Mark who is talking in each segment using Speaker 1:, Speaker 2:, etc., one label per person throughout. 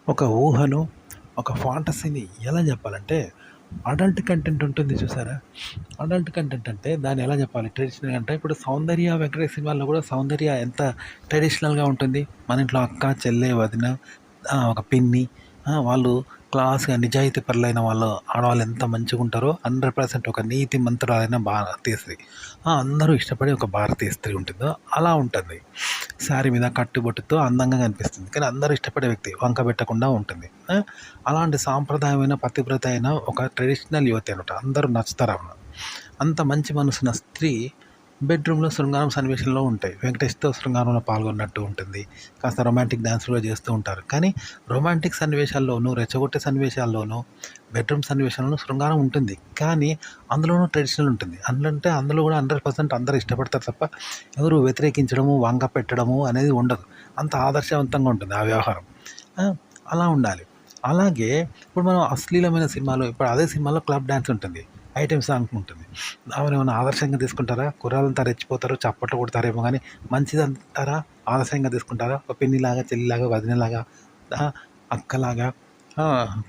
Speaker 1: ఒక ఊహను, ఒక ఫాంటసీని ఎలా చెప్పాలంటే, అడల్ట్ కంటెంట్ ఉంటుంది చూసారా? అడల్ట్ కంటెంట్ అంటే దాన్ని ఎలా చెప్పాలి? ట్రెడిషనల్ అంటే ఇప్పుడు 'సౌందర్య వెంకటేష్' సినిమాలో కూడా 'సౌందర్య' ఎంత ట్రెడిషనల్‌గా ఉంటుంది. మన ఇంట్లో అక్క, చెల్లె, వదిన, ఒక పిన్ని, వాళ్ళు క్లాస్‌గా నిజాయితీ పరులైన వాళ్ళు ఆడవాళ్ళు ఎంత మంచిగుంటారో 100% ఒక నీతి మంతురాలైన భారతీయ స్త్రీ. అందరూ ఇష్టపడే ఒక భారతీయ స్త్రీ ఉంటుందో అలా ఉంటుంది. శారీ మీద కట్టుబొట్టుతో అందంగా కనిపిస్తుంది. కానీ అందరూ ఇష్టపడే వ్యక్తి వంక పెట్టకుండా ఉంటుంది. అలాంటి సాంప్రదాయమైన పతివ్రత అయిన ఒక ట్రెడిషనల్ యువతి అనమాట. అందరూ నచ్చుతారు ఆమెను. అంత మంచి మనసున్న స్త్రీ బెడ్రూమ్‌లో శృంగారం సన్నివేశంలో ఉంటాయి. వెంకటేష్‌తో శృంగారంలో పాల్గొన్నట్టు ఉంటుంది. కాస్త రొమాంటిక్ డాన్స్‌లు కూడా చేస్తూ ఉంటారు. కానీ రొమాంటిక్ సన్నివేశాల్లోనూ, రెచ్చగొట్టే సన్నివేశాల్లోనూ, బెడ్రూమ్ సన్నివేశంలోనూ శృంగారం ఉంటుంది. కానీ అందులోనూ ట్రెడిషనల్ ఉంటుంది. అందులో కూడా 100% అందరూ ఇష్టపడతారు తప్ప ఎవరు వ్యతిరేకించడము, వంక పెట్టడము అనేది ఉండదు. అంత ఆదర్శవంతంగా ఉంటుంది ఆ వ్యవహారం. ఆ! అలా ఉండాలి. అలాగే ఇప్పుడు మనం అశ్లీలమైన సినిమాలో ఇప్పుడు అదే సినిమాలో క్లబ్ డాన్స్ ఉంటుంది. ఐటెమ్ సాంగ్ ఉంటుంది. ఆమెనేమన్నా ఆదర్శంగా తీసుకుంటారా? కుర్రాళ్ళంతా రెచ్చిపోతారు, చప్పట్లు కొడతారేమో గానీ మంచిదంటారా? ఆదర్శంగా తీసుకుంటారా? ఒక పిన్నిలాగా, చెల్లిలాగా, వదినలాగా, ఆహ్, అక్కలాగా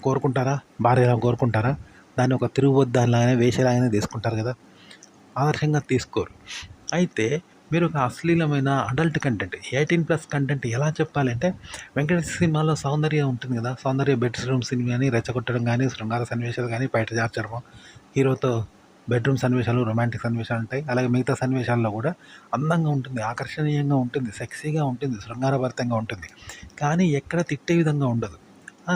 Speaker 1: కోరుకుంటారా? భార్యలాగా కోరుకుంటారా? దాన్ని ఒక తిరుగుబోతుదానిలాగానే వేశ్యలాగానే తీసుకుంటారు కదా! ఆదర్శంగా తీసుకోరు. అయితే మీరు ఒక అశ్లీలమైన అడల్ట్ కంటెంట్ 18+ కంటెంట్ ఎలా చెప్పాలంటే వెంకటేష్ సినిమాలో 'సౌందర్య' ఉంటుంది కదా! 'సౌందర్య' బెడ్రూమ్ సీన్ గానీ, రెచ్చగొట్టడం గానీ, శృంగార సన్నివేశాలు గానీ, బయట జార్చడము, హీరోతో బెడ్రూమ్ సన్నివేశాలు, రొమాంటిక్ సన్నివేశాలు ఉంటాయి. అలాగే మిగతా సన్నివేశాల్లో కూడా అందంగా ఉంటుంది, ఆకర్షణీయంగా ఉంటుంది, సెక్సీగా ఉంటుంది, శృంగారభరితంగా ఉంటుంది. కానీ ఎక్కడ తిట్టే విధంగా ఉండదు.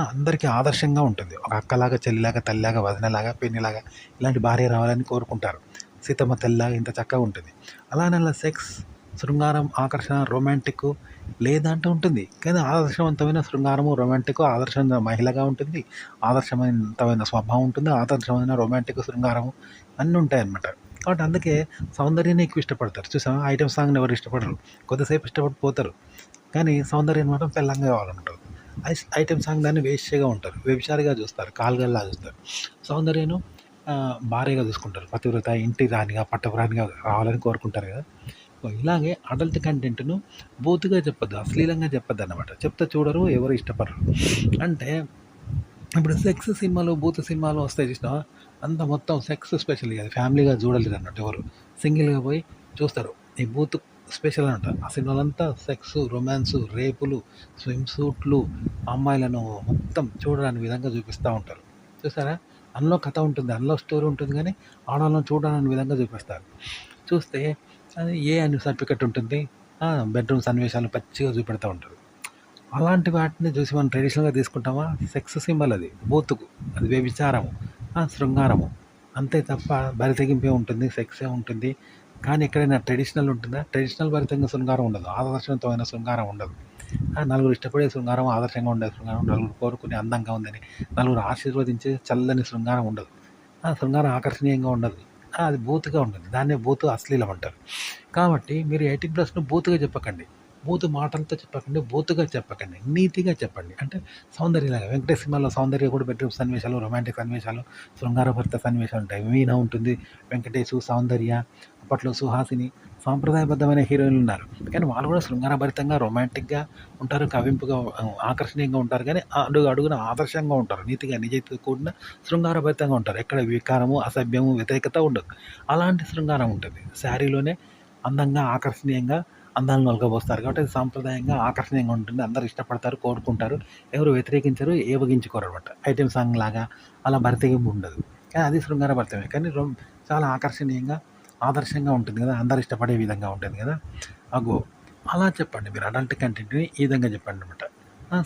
Speaker 1: అందరికీ ఆదర్శంగా ఉంటుంది. ఒక అక్కలాగా, చెల్లిలాగా, తల్లిలాగా, వదినలాగా, పిన్నిలాగా ఇలాంటి భార్య రావాలని కోరుకుంటారు. సీతమ్మ తల్లిలాగా ఇంత చక్కగా ఉంటుంది. అలానే అలా సెక్స్, శృంగారం, ఆకర్షణ, రొమాంటిక్కు లేదంటూ ఉంటుంది. కానీ ఆదర్శవంతమైన శృంగారము, రొమాంటిక్కు ఆదర్శవంతమైన మహిళగా ఉంటుంది. ఆదర్శవంతమైన స్వభావం ఉంటుంది. ఆదర్శమైన రొమాంటిక్, శృంగారము అన్నీ ఉంటాయన్నమాట. కాబట్టి అందుకే 'సౌందర్యనే' ఎక్కువ ఇష్టపడతారు. చూసావా? ఐటెమ్ సాంగ్‌ని ఎవరు ఇష్టపడరు. కొద్దిసేపు ఇష్టపడి పోతారు. కానీ 'సౌందర్యని' మాత్రం పెళ్ళాంగా కావాలంటారు. ఐటెమ్ సాంగ్ దాన్ని వేశ్యగా ఉంటారు. వ్యభిచారిగా చూస్తారు. కాలుగల్లా చూస్తారు. 'సౌందర్యను' భార్యగా చూసుకుంటారు. పతివ్రత, ఇంటి రాణిగా, పట్టపురాణిగా రావాలని కోరుకుంటారు కదా! సో, ఇలాగే అడల్ట్ కంటెంట్‌ను బూతుగా చెప్పొద్దు. అశ్లీలంగా చెప్పొద్దన్నమాట. చెప్తే చూడరు, ఎవరు ఇష్టపడరు. అంటే ఇప్పుడు సెక్స్ సినిమాలు, బూతు సినిమాలు వస్తాయి చూసినావా? అంతా మొత్తం సెక్స్ స్పెషల్ ఇగ. ఫ్యామిలీగా చూడలేరన్నట్టు ఎవరు. సింగిల్‌గా పోయి చూస్తారు. ఈ బూతు స్పెషల్ అనమాట. ఆ సినిమాలంతా సెక్సు, రొమాన్సు, రేపులు, స్విమ్ సూట్లు, అమ్మాయిలను మొత్తం చూడరాని విధంగా చూపిస్తా ఉంటారు. చూసారా? అందులో కథ ఉంటుంది. అందులో స్టోరీ ఉంటుంది గానీ, ఆడోళ్ళని చూడరాని విధంగా చూపిస్తారు. చూస్తే అది ఏ అని సర్టిఫికేట్ ఉంటుంది. బెడ్‌రూమ్ సన్నివేశాలు పచ్చిగా చూపెడతా ఉంటారు. అలాంటి వాటిని చూసి మనం ట్రెడిషనల్‌గా తీసుకుంటామా? సెక్స్ సింబల్ అది. బూతుకు. అది వ్యభిచారము. శృంగారము. అంతే తప్ప బరితెగింపే ఉంటుంది. సెక్సే ఉంటుంది. కానీ ఎక్కడైనా ట్రెడిషనల్ ఉంటుందా? ట్రెడిషనల్ భరితంగా శృంగారం ఉండదు. ఆదర్శవంతమైన శృంగారం ఉండదు. నలుగురు ఇష్టపడే శృంగారం, ఆదర్శంగా ఉండే శృంగారం, నలుగురు కోరుకునే అందంగా ఉందని, నలుగురు ఆశీర్వదించే చల్లని శృంగారం ఉండదు. శృంగారం ఆకర్షణీయంగా ఉండదు. అది బూతుగా ఉంటుంది. దాన్నే బూతు, అశ్లీలం అంటారు. కాబట్టి మీరు 18+ను బూతుగా చెప్పకండి. బూతు మాటలతో చెప్పకండి. బూతుగా చెప్పకండి. నీతిగా చెప్పండి. అంటే 'సౌందర్యలాగా' వెంకటేష్ సినిమాలో 'సౌందర్య' కూడా బెడ్రూమ్ సన్నివేశాలు, రొమాంటిక్ సన్నివేశాలు, శృంగారభరిత సన్నివేశాలు ఉంటాయి. మీనా ఉంటుంది, వెంకటేషు, 'సౌందర్య', అప్పట్లో 'సుహాసిని' సాంప్రదాయబద్ధమైన హీరోయిన్లు ఉన్నారు. కానీ వాళ్ళు కూడా శృంగారభరితంగా, రొమాంటిక్‌గా ఉంటారు. కవింపుగా, ఆకర్షణీయంగా ఉంటారు. కానీ అడుగడుగున ఆదర్శంగా ఉంటారు. నీతిగా, నిజాయితీతో కూడిన శృంగారభరితంగా ఉంటారు. ఎక్కడ వికారము, అసభ్యము, వ్యతిరేకత ఉండదు. అలాంటి శృంగారం ఉంటుంది. శారీలోనే అందంగా, ఆకర్షణీయంగా అందాలను ఒలకబోస్తారు. కాబట్టి అది సాంప్రదాయంగా, ఆకర్షణీయంగా ఉంటుంది. అందరూ ఇష్టపడతారు, కోరుకుంటారు. ఎవరు వ్యతిరేకించరు, ఏవగించుకోరనమాట. ఐటెమ్ సాంగ్ లాగా అలా బరితెగింపు ఉండదు. కానీ అది శృంగారభరితమే. కానీ చాలా ఆకర్షణీయంగా, ఆదర్శంగా ఉంటుంది కదా! అందరూ ఇష్టపడే విధంగా ఉంటుంది కదా! అగో అలా చెప్పండి మీరు అడల్ట్ కంటెంట్‌ని ఈ విధంగా చెప్పండనమాట.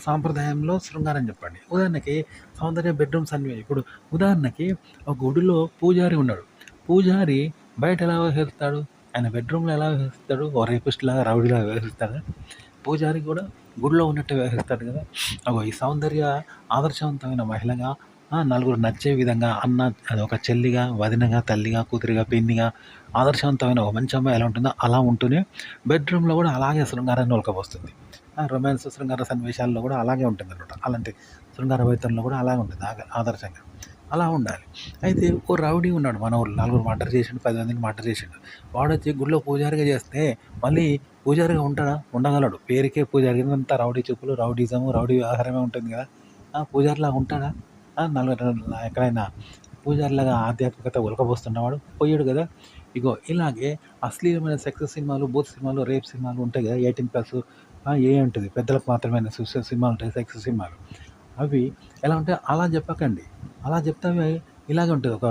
Speaker 1: సాంప్రదాయంలో శృంగారం చెప్పండి. ఉదాహరణకి 'సౌందర్య' బెడ్రూమ్ ఇప్పుడు ఉదాహరణకి ఒక గుడిలో పూజారి ఉన్నాడు. పూజారి బయట ఎలా వ్యవహరిస్తాడు? ఆయన బెడ్రూమ్‌లో ఎలా వ్యవహరిస్తాడు? ఓ రేపిస్ట్‌లాగా, రౌడీలాగా వ్యవహరిస్తాడా? పూజారి కూడా గుడిలో ఉన్నట్టే వ్యవహరిస్తాడు కదా! ఈ 'సౌందర్య' ఆదర్శవంతమైన మహిళగా, నలుగురు నచ్చే విధంగా అది ఒక చెల్లిగా, వదినగా, తల్లిగా, కూతురిగా, పిన్నిగా, ఆదర్శవంతమైన ఒక మంచి అమ్మాయి ఎలా ఉంటుందో అలా ఉంటూనే బెడ్రూమ్‌లో కూడా అలాగే శృంగారాన్ని ఒలకబోస్తుంది. రొమాన్స్, శృంగార సన్నివేశాల్లో కూడా అలాగే ఉంటుందనమాట. అలాంటి శృంగార భరితంలో కూడా అలాగే ఉంటుంది ఆదర్శంగా. అలా ఉండాలి. అయితే ఓ రౌడీ ఉన్నాడు మన ఊర్లో. నలుగురు మర్డర్ చేసిండు, 10 మందిని మర్డర్ చేసిండు. వాడొచ్చి గుడిలో పూజారిగా చేస్తే మళ్ళీ పూజారిగా ఉంటాడా? ఉండగలడు. పేరుకే పూజారి. అంతా రౌడీ చూపులు, రౌడీజము, రౌడీ వ్యవహారమే ఉంటుంది కదా! పూజారిలాగా ఉంటాడా? ఎక్కడైనా పూజారిలాగా ఆధ్యాత్మికత ఒలకబోస్తున్నవాడు పోయాడు కదా. ఇగో ఇలాగే అశ్లీలమైన సెక్స్ సినిమాలు, బూత్ సినిమాలు, రేప్ సినిమాలు ఉంటాయి కదా, 18+ ఏ ఉంటుంది పెద్దలకు మాత్రమే సినిమాలు ఉంటాయి, సెక్స్ సినిమాలు. అవి ఎలా ఉంటాయి అలా చెప్పకండి. అలా చెప్తే అవి ఇలాగే ఉంటుంది. ఒక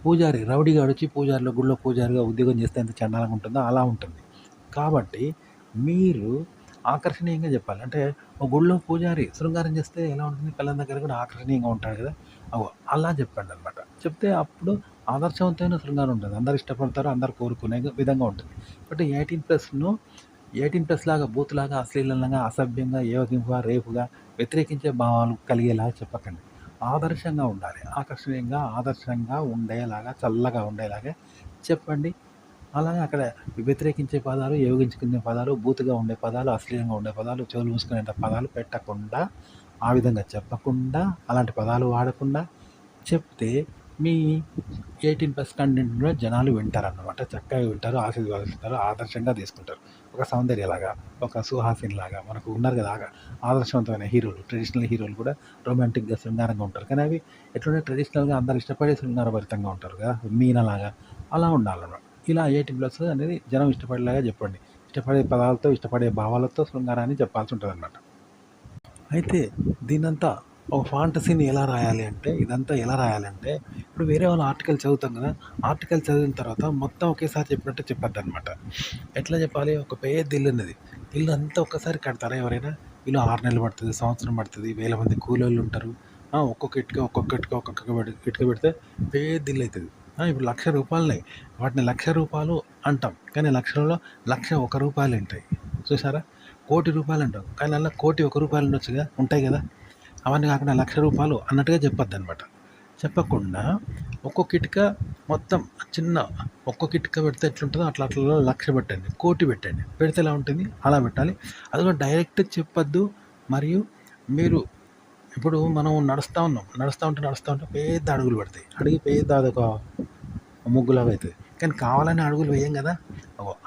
Speaker 1: పూజారి రౌడీగా వచ్చి పూజారిలో గుడిలో పూజారిగా ఉద్యోగం చేస్తే ఎంత చండాలంగా ఉంటుందో అలా ఉంటుంది. కాబట్టి మీరు ఆకర్షణీయంగా చెప్పాలి. అంటే ఒక గుడిలో పూజారి శృంగారం చేస్తే ఎలా ఉంటుంది, పిల్లల దగ్గర కూడా ఆకర్షణీయంగా ఉంటాడు కదా. అలా చెప్పండి అనమాట. చెప్తే అప్పుడు ఆదర్శవంతమైన శృంగారం ఉంటుంది. అందరు ఇష్టపడతారు, అందరు కోరుకునే విధంగా ఉంటుంది. బట్ 18+ లాగా బూతులాగా, అశ్లీలంగా, అసభ్యంగా, ఏవగింపుగా, రేపుగా, వ్యతిరేకించే భావాలు కలిగేలాగా చెప్పకండి. ఆదర్శంగా ఉండాలి. ఆకర్షణీయంగా, ఆదర్శంగా ఉండేలాగా, చల్లగా ఉండేలాగా చెప్పండి. అలాగే అక్కడ వ్యతిరేకించే పదాలు, యోగించుకునే పదాలు, బూతుగా ఉండే పదాలు, అశ్లీలంగా ఉండే పదాలు, చెవులు మూసుకునే పదాలు పెట్టకుండా, ఆ విధంగా చెప్పకుండా, అలాంటి పదాలు వాడకుండా చెప్తే మీ 18+ కంటెంట్ కూడా జనాలు వింటారన్నమాట. చక్కగా వింటారు, ఆశీర్వదిస్తారు, ఆదర్శంగా తీసుకుంటారు. ఒక సౌందర్యలాగా, ఒక సుహాసినిలాగా మనకు ఉన్నారు కదా ఆదర్శవంతమైన హీరోలు, ట్రెడిషనల్ హీరోలు కూడా రొమాంటిక్గా, శృంగారంగా ఉంటారు. కానీ అవి ఎట్లుంటే ట్రెడిషనల్గా అందరు ఇష్టపడే శృంగారభరితంగా ఉంటారు కదా, మీనలాగా అలా ఉండాలన్నమాట. ఇలా 18+ అనేది జనం ఇష్టపడేలాగా చెప్పండి. ఇష్టపడే పదాలతో, ఇష్టపడే భావాలతో శృంగారాన్ని చెప్పాల్సి ఉంటుందన్నమాట. అయితే దీన్నంతా ఒక ఫాంటసీని ఎలా రాయాలి అంటే, ఇదంతా ఎలా రాయాలంటే, ఇప్పుడు వేరే వాళ్ళ ఆర్టికల్ చదువుతాం కదా, ఆర్టికల్ చదివిన తర్వాత మొత్తం ఒకేసారి చెప్పినట్టు చెప్పొద్దనమాట. ఎట్లా చెప్పాలి, ఒక పెద్ద ఇల్లు ఉన్నది, ఇల్లు అంతా ఒక్కసారి కడతారా ఎవరైనా? ఇల్లు 6 నెలలు పడుతుంది, సంవత్సరం పడుతుంది, వేల మంది కూలోళ్ళు ఉంటారు. ఒక్కొక్క ఇటుక పెడితే పెద్ద ఇల్లు అవుతుంది. ఇప్పుడు ₹1,00,000 వాటిని ₹1,00,000 అంటాం, కానీ లక్షలలో ₹1,00,001 ఉంటాయి. చూసారా? ₹1,00,00,000 అంటాం, కానీ అలా ₹1,01 ఉండొచ్చుగా, ఉంటాయి కదా. అవన్నీ కాకుండా ₹1,00,000 అన్నట్టుగా చెప్పొద్దనమాట. చెప్పకుండా ఒక్కొక్క ఇటుక మొత్తం చిన్న ఒక్కొక్క ఇటుక పెడితే ఎట్లుంటుందో అట్లా 1,00,000 పెట్టండి, 1,00,000 పెట్టండి. పెడితే ఎలా ఉంటుంది అలా పెట్టాలి. అది కూడా డైరెక్ట్ చెప్పొద్దు. మరియు మీరు ఇప్పుడు మనం నడుస్తూ ఉంటే పెద్ద అడుగులు పడతాయి. పెద్ద అదొక ముగ్గులాగా అవుతుంది. కానీ కావాలని అడుగులు వేయం కదా.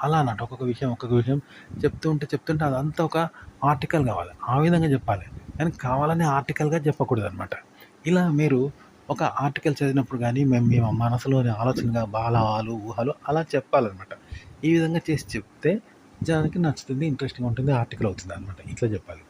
Speaker 1: అలా అన్నట్టు ఒక్కొక్క విషయం చెప్తుంటే అదంతా ఒక ఆర్టికల్ కావాలి, ఆ విధంగా చెప్పాలి. కానీ కావాలని ఆర్టికల్గా చెప్పకూడదు అనమాట. ఇలా మీరు ఒక ఆర్టికల్ చదివినప్పుడు కానీ మేము మీ మనసులోని ఆలోచనగా భావాలు, ఊహలు అలా చెప్పాలన్నమాట. ఈ విధంగా చేసి చెప్తే జనానికి నచ్చుతుంది, ఇంట్రెస్టింగ్ ఉంటుంది, ఆర్టికల్ అవుతుంది అనమాట. ఇట్లా చెప్పాలి.